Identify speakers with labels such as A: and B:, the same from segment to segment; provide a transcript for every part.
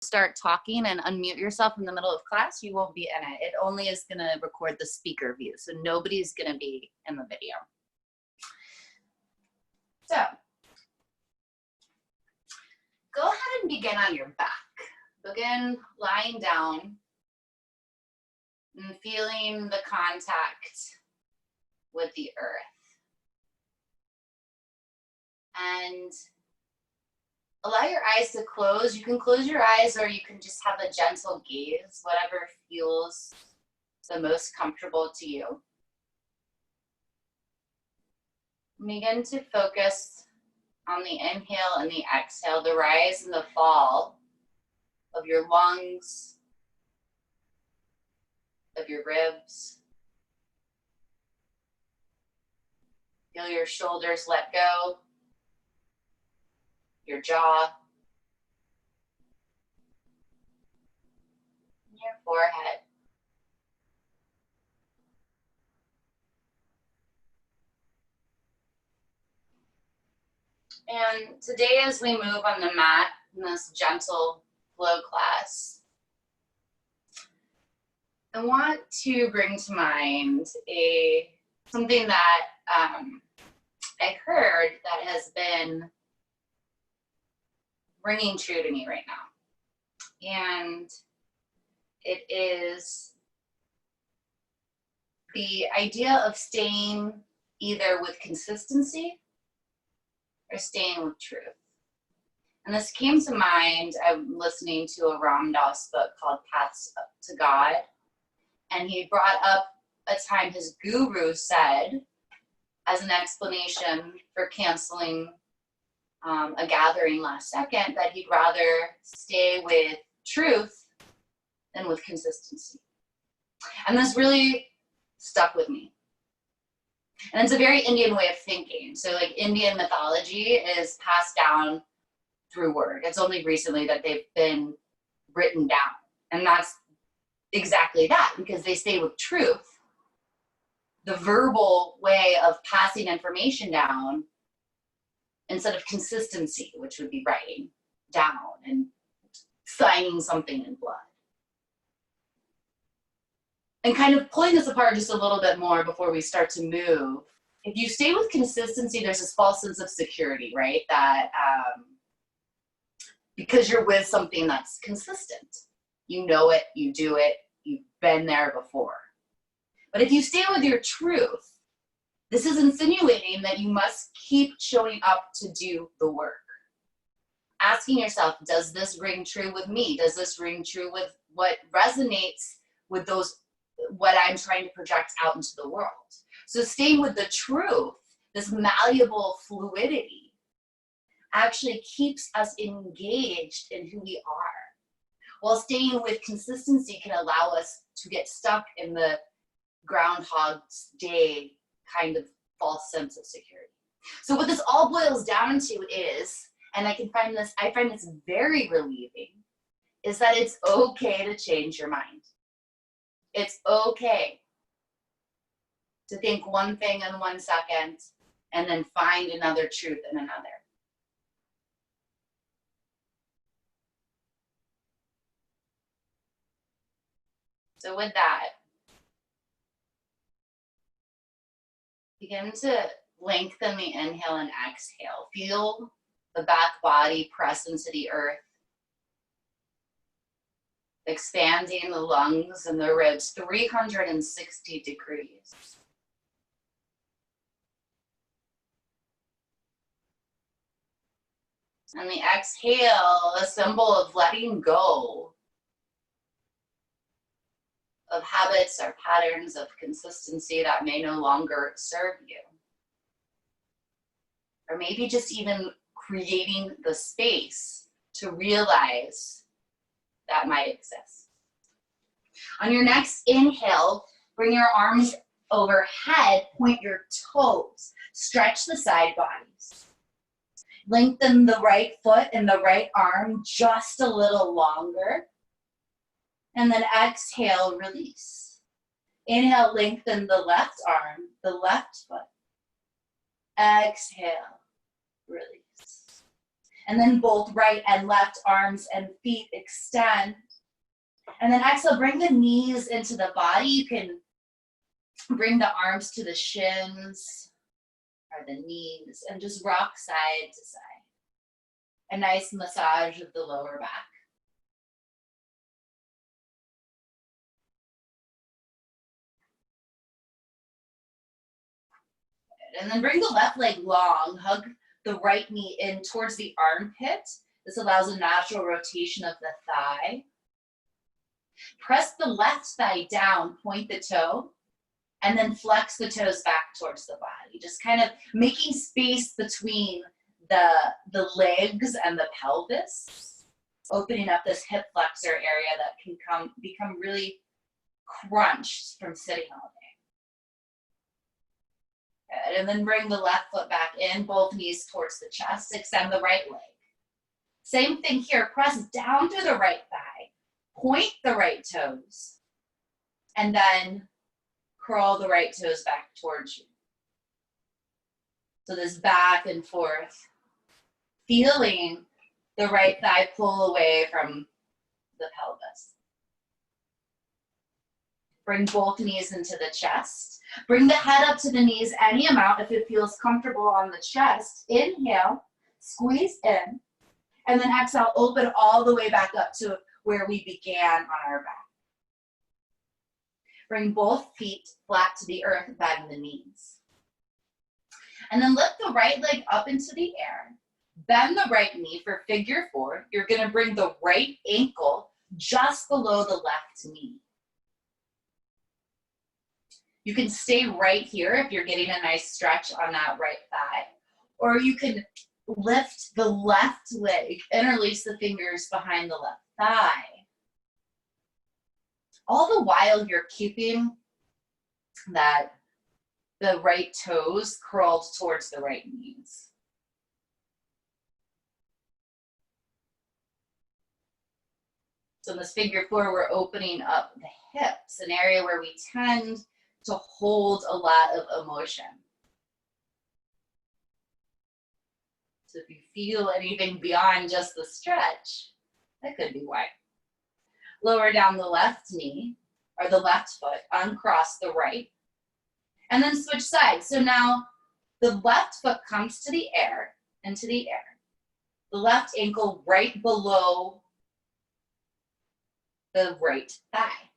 A: start talking and unmute yourself in the middle of class, you won't be in it. It only is going to record the speaker view, so nobody's going to be in the video. So go ahead and begin on your back. Begin lying down and feeling the contact with the earth. And allow your eyes to close. You can close your eyes or you can just have a gentle gaze, whatever feels the most comfortable to you. Begin to focus on the inhale and the exhale, the rise and the fall of your lungs, of your ribs. Feel your shoulders let go, your jaw, your forehead. And today, as we move on the mat in this gentle flow class, I want to bring to mind something that I heard that has been ringing true to me right now. And it is the idea of staying either with consistency or staying with truth. And this came to mind, I'm listening to a Ram Dass book called Paths to God. And he brought up a time his guru said, as an explanation for canceling a gathering last second, that he'd rather stay with truth than with consistency. And this really stuck with me. And it's a very Indian way of thinking. So like Indian mythology is passed down through word. It's only recently that they've been written down. And that's exactly that, because they stay with truth. The verbal way of passing information down instead of consistency, which would be writing down and signing something in blood. And kind of pulling this apart just a little bit more before we start to move. If you stay with consistency, there's this false sense of security, right? That because you're with something that's consistent. You know it, you do it, you've been there before. But if you stay with your truth, this is insinuating that you must keep showing up to do the work. Asking yourself, does this ring true with me? Does this ring true with what resonates with what I'm trying to project out into the world? So staying with the truth, this malleable fluidity, actually keeps us engaged in who we are. While staying with consistency can allow us to get stuck in the Groundhog's Day kind of false sense of security. So what this all boils down to is, and I find this very relieving, is that it's okay to change your mind. It's okay to think one thing in 1 second and then find another truth in another. So with that, begin to lengthen the inhale and exhale. Feel the back body press into the earth, expanding the lungs and the ribs 360 degrees. And the exhale, a symbol of letting go of habits or patterns of consistency that may no longer serve you. Or maybe just even creating the space to realize that might exist. On your next inhale, bring your arms overhead, point your toes, stretch the side bodies. Lengthen the right foot and the right arm just a little longer. And then exhale, release. Inhale, lengthen the left arm, the left foot. Exhale, release. And then both right and left arms and feet extend. And then exhale, bring the knees into the body. You can bring the arms to the shins or the knees and just rock side to side. A nice massage of the lower back. Good. And then bring the left leg long, hug the right knee in towards the armpit. This allows a natural rotation of the thigh. Press the left thigh down, point the toe, and then flex the toes back towards the body. Just kind of making space between the legs and the pelvis, opening up this hip flexor area that can become really crunched from sitting all day. Good. And then bring the left foot back in, both knees towards the chest, extend the right leg. Same thing here, press down through the right thigh, point the right toes, and then curl the right toes back towards you. So this back and forth, feeling the right thigh pull away from the pelvis. Bring both knees into the chest. Bring the head up to the knees any amount if it feels comfortable on the chest. Inhale, squeeze in, and then exhale, open all the way back up to where we began on our back. Bring both feet flat to the earth, bend the knees. And then lift the right leg up into the air. Bend the right knee for figure four. You're gonna bring the right ankle just below the left knee. You can stay right here if you're getting a nice stretch on that right thigh, or you can lift the left leg, interlace the fingers behind the left thigh. All the while you're keeping the right toes curled towards the right knees. So in this figure four, we're opening up the hips, an area where we tend to hold a lot of emotion. So if you feel anything beyond just the stretch, that could be why. Lower down the left knee or the left foot, uncross the right, and then switch sides. So now the left foot comes to the air, into the air. The left ankle right below the right thigh.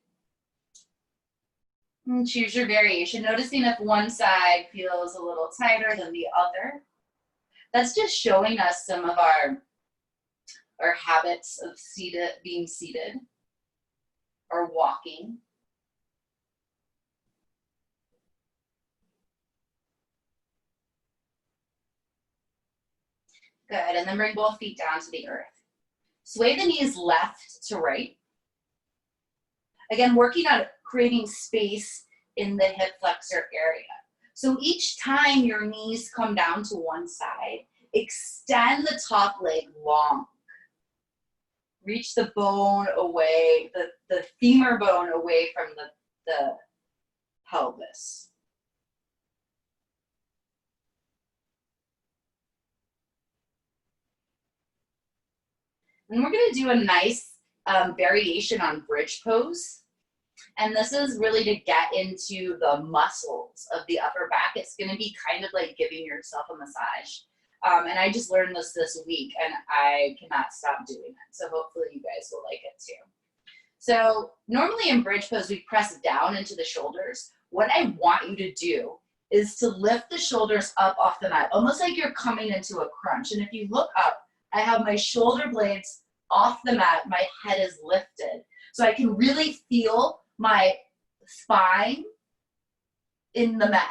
A: And choose your variation, noticing if one side feels a little tighter than the other. That's just showing us some of our habits of being seated or walking. Good, and then bring both feet down to the earth. Sway the knees left to right. Again, working on creating space in the hip flexor area. So each time your knees come down to one side, extend the top leg long. Reach the bone away, the femur bone away from the pelvis. And we're gonna do a nice variation on bridge pose. And this is really to get into the muscles of the upper back. It's gonna be kind of like giving yourself a massage. And I just learned this week and I cannot stop doing it. So hopefully you guys will like it too. So normally in bridge pose, we press down into the shoulders. What I want you to do is to lift the shoulders up off the mat, almost like you're coming into a crunch. And if you look up, I have my shoulder blades off the mat, my head is lifted. So I can really feel my spine in the mat.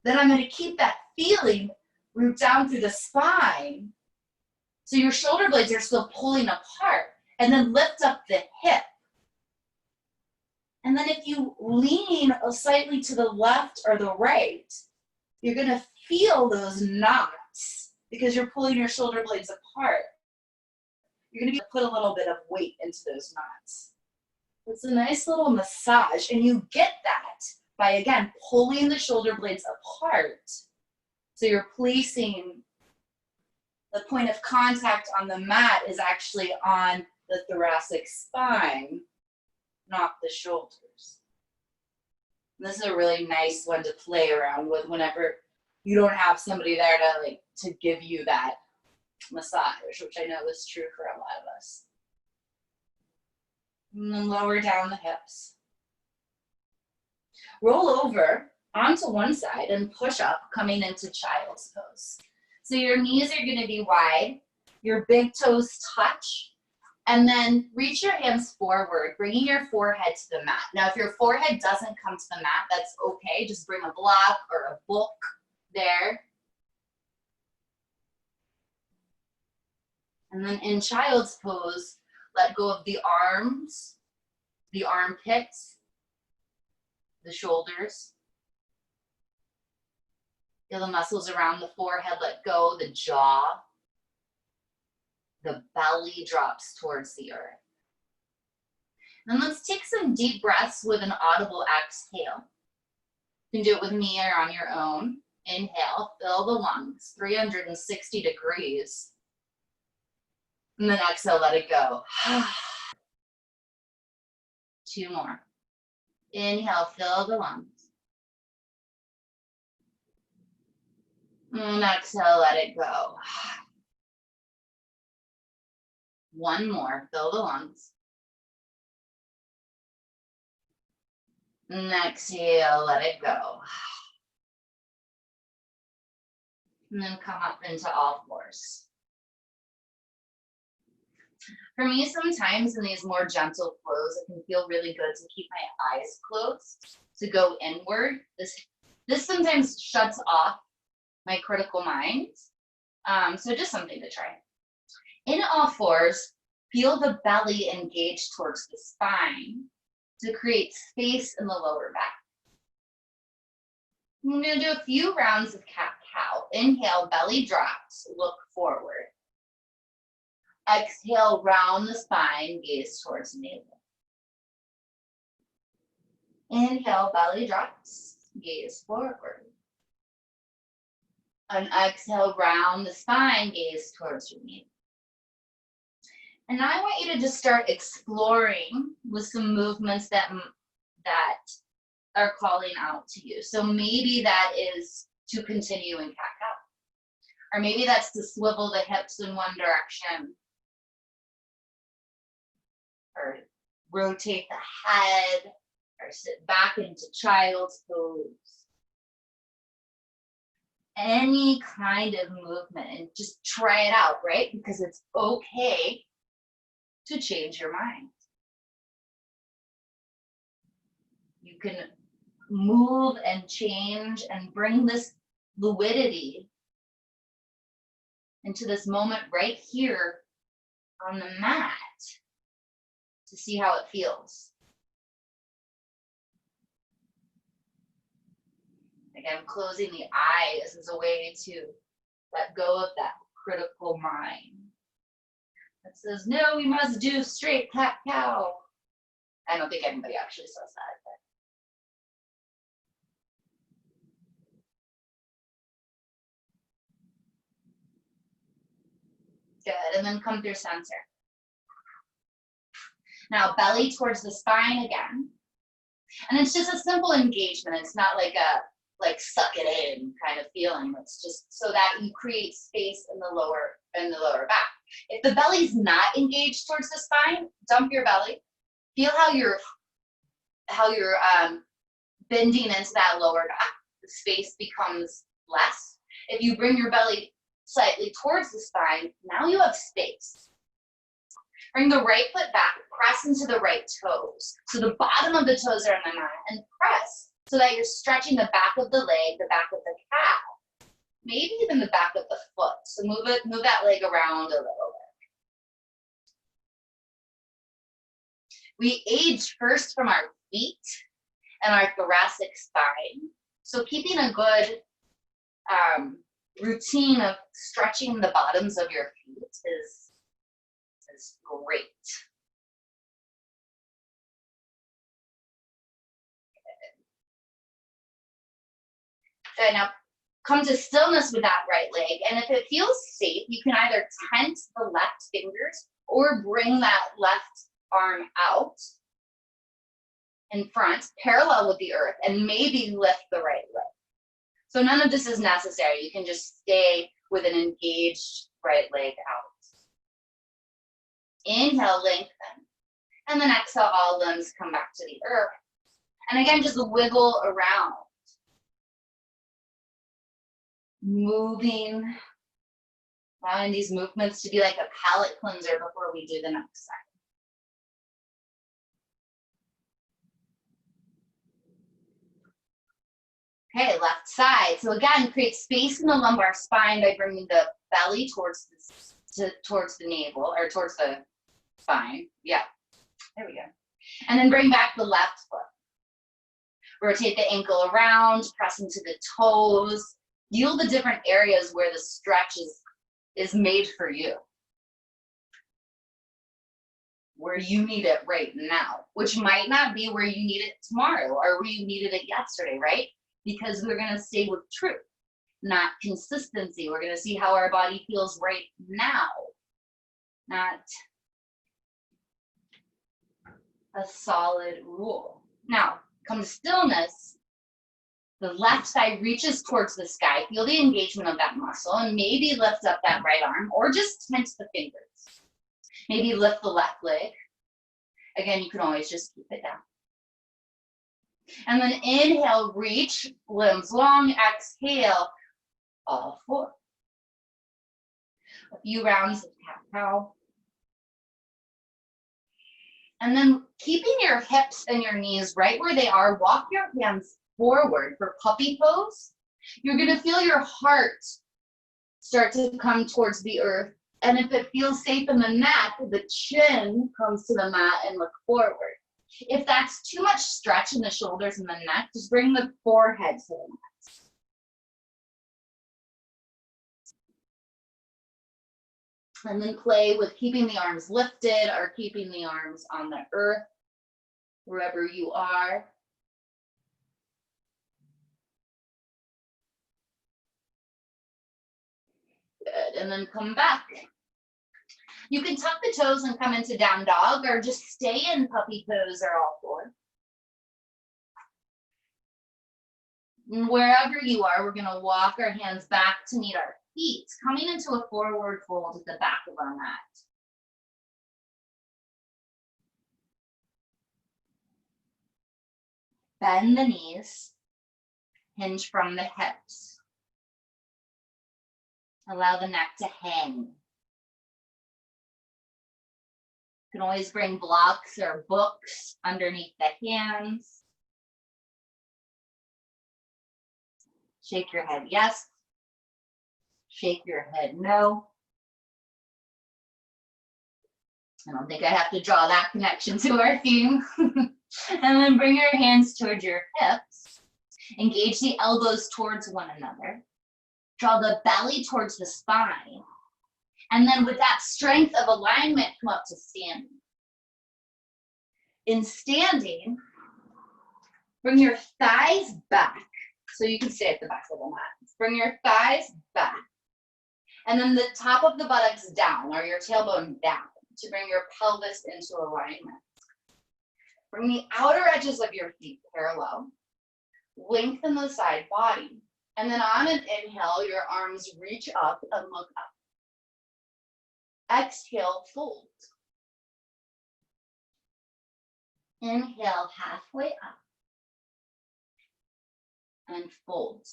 A: Then I'm gonna keep that feeling root down through the spine. So your shoulder blades are still pulling apart, and then lift up the hip. And then if you lean slightly to the left or the right, you're gonna feel those knots because you're pulling your shoulder blades apart. You're gonna be able to put a little bit of weight into those knots. It's a nice little massage, and you get that by, again, pulling the shoulder blades apart. So you're placing the point of contact on the mat is actually on the thoracic spine, not the shoulders. And this is a really nice one to play around with whenever you don't have somebody there to give you that massage, which I know is true for a lot of us. And then lower down the hips. Roll over onto one side and push up, coming into child's pose. So your knees are going to be wide, your big toes touch, and then reach your hands forward, bringing your forehead to the mat. Now, if your forehead doesn't come to the mat, that's okay. Just bring a block or a book there. And then in child's pose, let go of the arms, the armpits, the shoulders. Feel the muscles around the forehead let go, the jaw. The belly drops towards the earth. Then let's take some deep breaths with an audible exhale. You can do it with me or on your own. Inhale, fill the lungs, 360 degrees. And then exhale, let it go. 2 more. Inhale, fill the lungs. And exhale, let it go. 1 more, fill the lungs. And exhale, let it go. And then come up into all fours. For me, sometimes in these more gentle flows, it can feel really good to keep my eyes closed, to go inward. This sometimes shuts off my critical mind. So just something to try. In all fours, feel the belly engage towards the spine to create space in the lower back. I'm going to do a few rounds of cat-cow. Inhale, belly drops, look forward. Exhale, round the spine, gaze towards navel. Inhale, belly drops, gaze forward. And exhale, round the spine, gaze towards your navel. And now I want you to just start exploring with some movements that are calling out to you. So maybe that is to continue in cat-cow. Or maybe that's to swivel the hips in one direction. Or rotate the head. Or sit back into child's pose. Any kind of movement, and just try it out, right? Because it's okay to change your mind. You can move and change and bring this fluidity into this moment right here on the mat to see how it feels. Again, closing the eyes is a way to let go of that critical mind that says, no, we must do straight cat-cow. I don't think anybody actually says that. Good, and then come through center. Now belly towards the spine again. And it's just a simple engagement. It's not like suck it in kind of feeling. It's just so that you create space in the lower back. If the belly's not engaged towards the spine, dump your belly. Feel how you're bending into that lower back. The space becomes less. If you bring your belly slightly towards the spine, now you have space. Bring the right foot back, press into the right toes. So the bottom of the toes are on the mat, and press so that you're stretching the back of the leg, the back of the calf, maybe even the back of the foot. So move that leg around a little bit. We age first from our feet and our thoracic spine. So keeping a good routine of stretching the bottoms of your feet is great. Good, now Come to stillness with that right leg. And if it feels safe, you can either tent the left fingers or bring that left arm out in front, parallel with the earth, and maybe lift the right leg. So none of this is necessary. You can just stay with an engaged right leg out. Inhale, lengthen. And then exhale, all limbs come back to the earth. And again, just wiggle around. Moving, allowing these movements to be like a palate cleanser before we do the next side. Okay, left side. So again, create space in the lumbar spine by bringing the belly towards the navel, or towards the spine. Yeah, there we go. And then bring back the left foot. Rotate the ankle around, press into the toes. Feel the different areas where the stretch is made for you. Where you need it right now, which might not be where you need it tomorrow or where you needed it yesterday, right? Because we're gonna stay with truth, not consistency. We're gonna see how our body feels right now, not a solid rule. Now, come to stillness. The left side reaches towards the sky. Feel the engagement of that muscle and maybe lift up that right arm or just tense the fingers. Maybe lift the left leg. Again, you can always just keep it down. And then inhale, reach, limbs long. Exhale, all four. A few rounds of cat-cow. And then keeping your hips and your knees right where they are, walk your hands forward for puppy pose. You're gonna feel your heart start to come towards the earth. And if it feels safe in the neck, the chin comes to the mat and look forward. If that's too much stretch in the shoulders and the neck, just bring the forehead to the mat. And then play with keeping the arms lifted or keeping the arms on the earth, wherever you are. Good, and then come back. You can tuck the toes and come into down dog or just stay in puppy pose or all four. And wherever you are, we're gonna walk our hands back to meet our feet, coming into a forward fold at the back of our mat. Bend the knees, hinge from the hips. Allow the neck to hang. You can always bring blocks or books underneath the hands. Shake your head yes. Shake your head no. I don't think I have to draw that connection to our theme. And then bring your hands towards your hips. Engage the elbows towards one another. Draw the belly towards the spine. And then with that strength of alignment, come up to standing. In standing, bring your thighs back. So you can stay at the back of the mat. Bring your thighs back. And then the top of the buttocks down, or your tailbone down, to bring your pelvis into alignment. Bring the outer edges of your feet parallel. Lengthen the side body. And then on an inhale, your arms reach up and look up. Exhale, fold. Inhale, halfway up. And fold.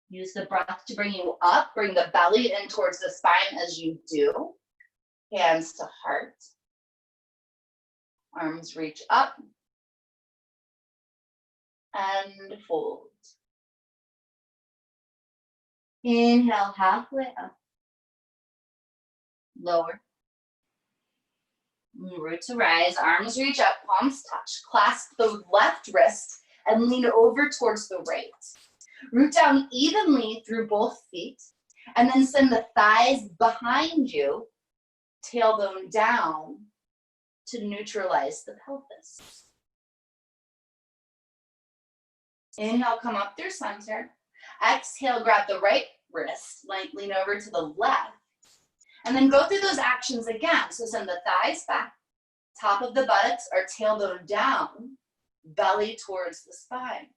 A: Use the breath to bring you up. Bring the belly in towards the spine as you do. Hands to heart. Arms reach up. And fold. Inhale, halfway up. Lower. Root to rise, arms reach up, palms touch. Clasp the left wrist and lean over towards the right. Root down evenly through both feet, and then send the thighs behind you, tailbone down, to neutralize the pelvis. Inhale, come up through center. Exhale, grab the right wrist, lean over to the left. And then go through those actions again. So send the thighs back, top of the buttocks or tailbone down, belly towards the spine.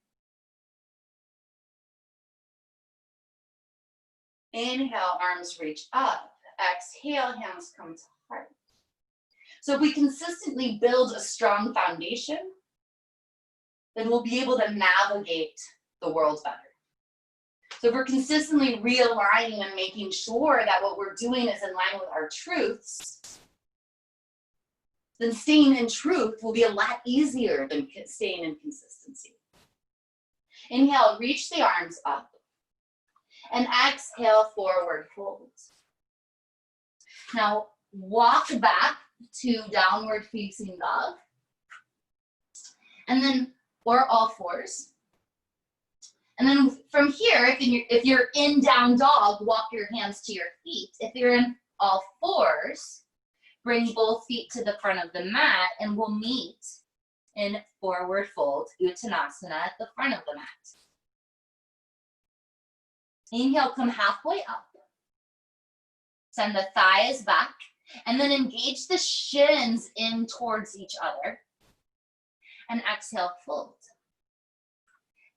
A: Inhale, arms reach up. Exhale, hands come to heart. So if we consistently build a strong foundation, then we'll be able to navigate the world better. So if we're consistently realigning and making sure that what we're doing is in line with our truths, then staying in truth will be a lot easier than staying in consistency. Inhale, reach the arms up. And exhale, forward fold. Now, walk back to downward facing dog. And then, or all fours. And then from here, if you're in down dog, walk your hands to your feet. If you're in all fours, bring both feet to the front of the mat and we'll meet in forward fold, Uttanasana at the front of the mat. Inhale, come halfway up. Send the thighs back and then engage the shins in towards each other. And exhale, fold.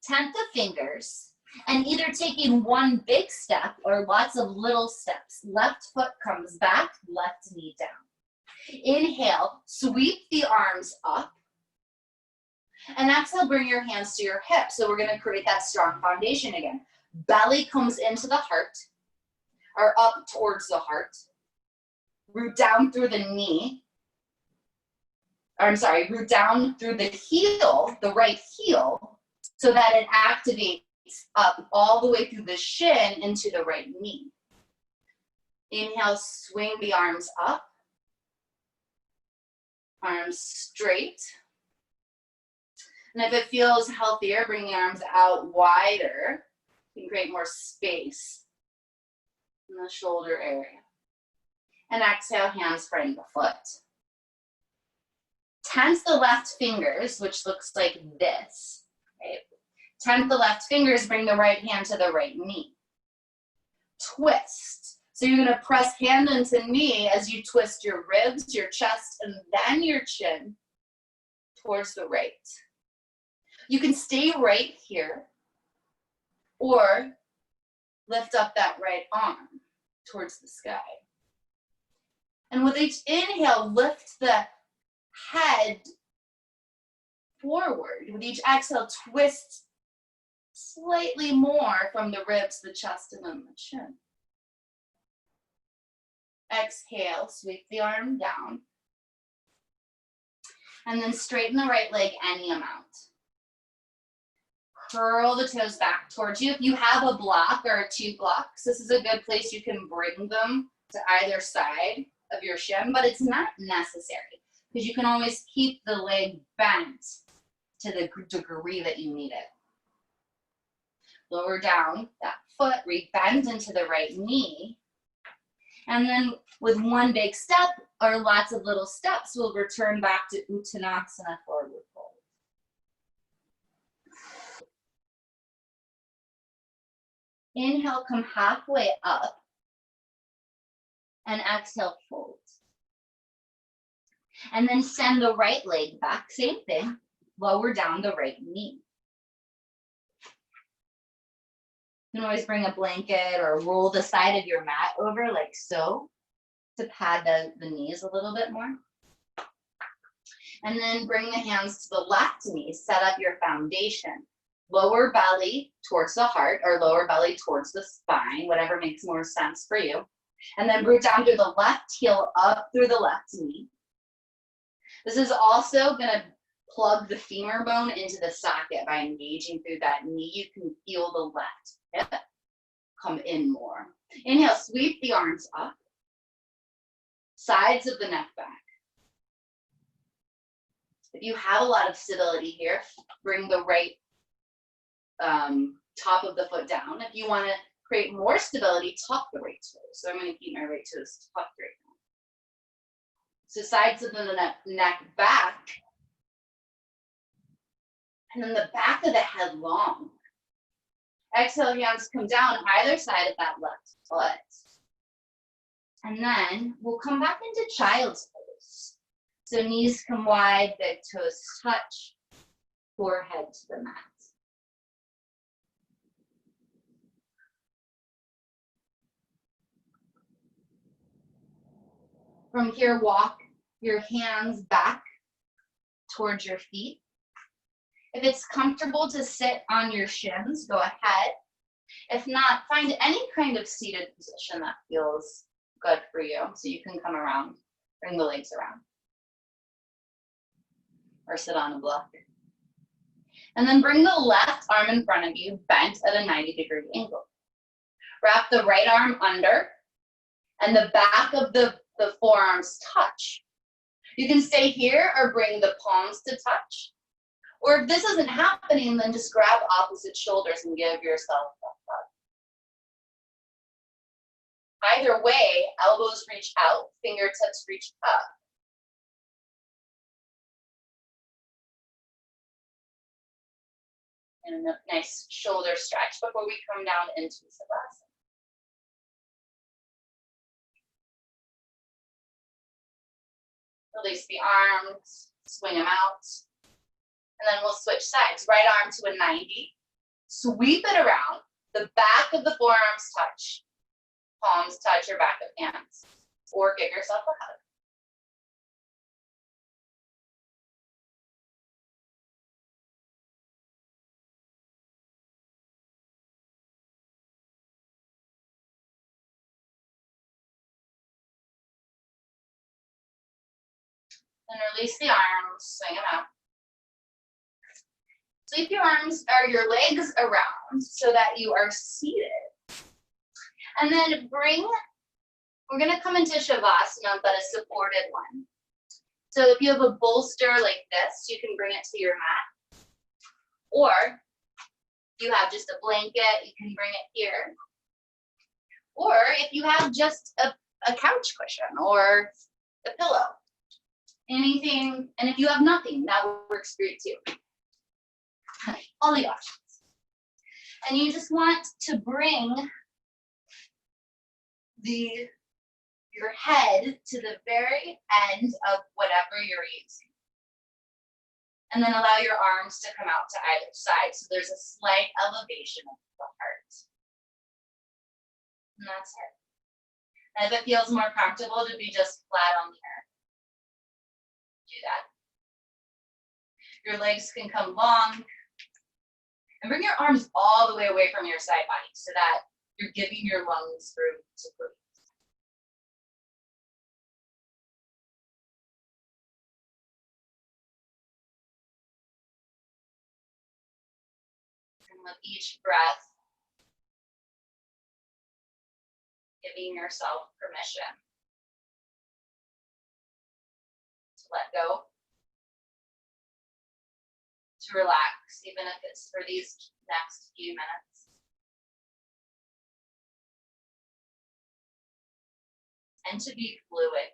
A: Tent the fingers and either taking one big step or lots of little steps. Left foot comes back, left knee down. Inhale, sweep the arms up. And exhale, bring your hands to your hips. So we're going to create that strong foundation again. Belly comes into the heart, or up towards the heart. Root down through the knee. Root down through the heel, the right heel, so that it activates up all the way through the shin into the right knee. Inhale, swing the arms up. Arms straight. And if it feels healthier, bring the arms out wider. You can create more space in the shoulder area. And exhale, hands frame the foot. Tense the left fingers, which looks like this. Right? Tense the left fingers, bring the right hand to the right knee. Twist. So you're going to press hand into knee as you twist your ribs, your chest, and then your chin towards the right. You can stay right here or lift up that right arm towards the sky. And with each inhale, lift the head forward. With each exhale, twist slightly more from the ribs, the chest, and then the chin. Exhale, sweep the arm down. And then straighten the right leg any amount. Curl the toes back towards you. If you have a block or two blocks, this is a good place you can bring them to either side of your shin, but it's not necessary because you can always keep the leg bent to the degree that you need it. Lower down that foot, bend into the right knee. And then with one big step or lots of little steps, we'll return back to Uttanasana, forward fold. Inhale, come halfway up. And exhale, fold. And then send the right leg back, same thing. Lower down the right knee. You can always bring a blanket or roll the side of your mat over like so to pad the knees a little bit more. And then bring the hands to the left knee, set up your foundation. Lower belly towards the heart or lower belly towards the spine, whatever makes more sense for you. And then root down through the left heel up through the left knee. This is also going to plug the femur bone into the socket by engaging through that knee. You can feel the left hip come in more. Inhale, sweep the arms up. Sides of the neck back. If you have a lot of stability here, bring the right top of the foot down. If you want to create more stability, tuck the right toes. So I'm going to keep my right toes tucked right now. So sides of the neck back. And then the back of the head long. Exhale, hands come down either side of that left foot. And then we'll come back into child's pose. So knees come wide, big toes touch, forehead to the mat. From here, walk your hands back towards your feet. If it's comfortable to sit on your shins, go ahead. If not, find any kind of seated position that feels good for you. So you can come around, bring the legs around. Or sit on a block. And then bring the left arm in front of you, bent at a 90-degree angle. Wrap the right arm under, and the back of the forearms touch. You can stay here or bring the palms to touch. Or if this isn't happening, then just grab opposite shoulders and give yourself a hug. Either way, elbows reach out, fingertips reach up. And a nice shoulder stretch before we come down into Savasana. Release the arms, swing them out. And then we'll switch sides. Right arm to a 90. Sweep it around. The back of the forearms touch. Palms touch your back of hands. Or give yourself a hug. Then release the arms, swing them out. Sweep your arms or your legs around so that you are seated. And then we're gonna come into Shavasana, but a supported one. So if you have a bolster like this, you can bring it to your mat. Or if you have just a blanket, you can bring it here. Or if you have just a couch cushion or a pillow. Anything, and if you have nothing, that works great too. All the options. And you just want to bring your head to the very end of whatever you're using. And then allow your arms to come out to either side. So there's a slight elevation of the heart. And that's it. And if it feels more comfortable to be just flat on the earth, do that. Your legs can come long. And bring your arms all the way away from your side body so that you're giving your lungs room to breathe. And with each breath, giving yourself permission to let go, to relax, even if it's for these next few minutes. And to be fluid.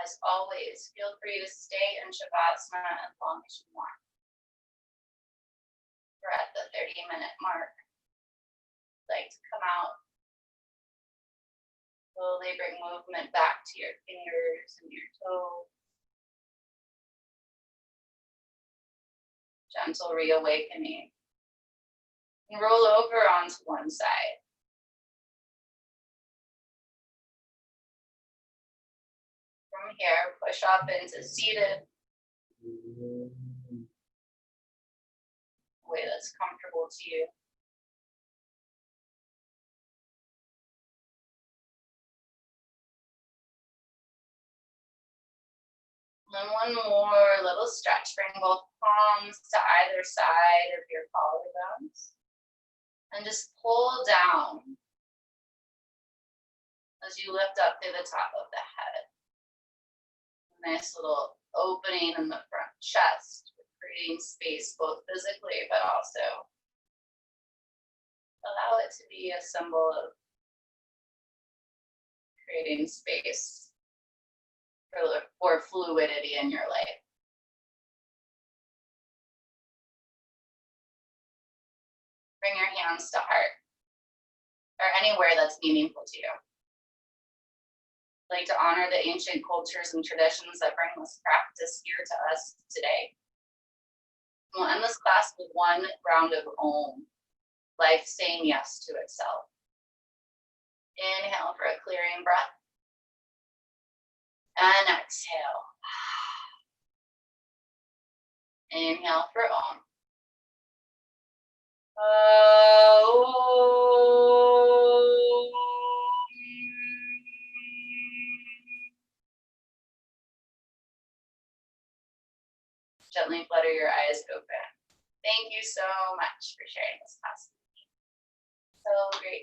A: As always, feel free to stay in Shavasana as long as you want. We're at the 30-minute mark. Like to come out, slowly bring movement back to your fingers and your toes. Gentle reawakening. And roll over onto one side. From here, push up into seated. Way that's comfortable to you. And one more little stretch. Bring both palms to either side of your collarbones. And just pull down as you lift up through the top of the head. Nice little opening in the front chest, creating space both physically but also allow it to be a symbol of creating space for fluidity in your life. Bring your hands to heart or anywhere that's meaningful to you. I'd like to honor the ancient cultures and traditions that bring this practice here to us today. We'll end this class with one round of Om, life saying yes to itself. Inhale for a clearing breath. And exhale. Inhale for Om. Gently flutter your eyes open. Thank you so much for sharing this class with me. So great.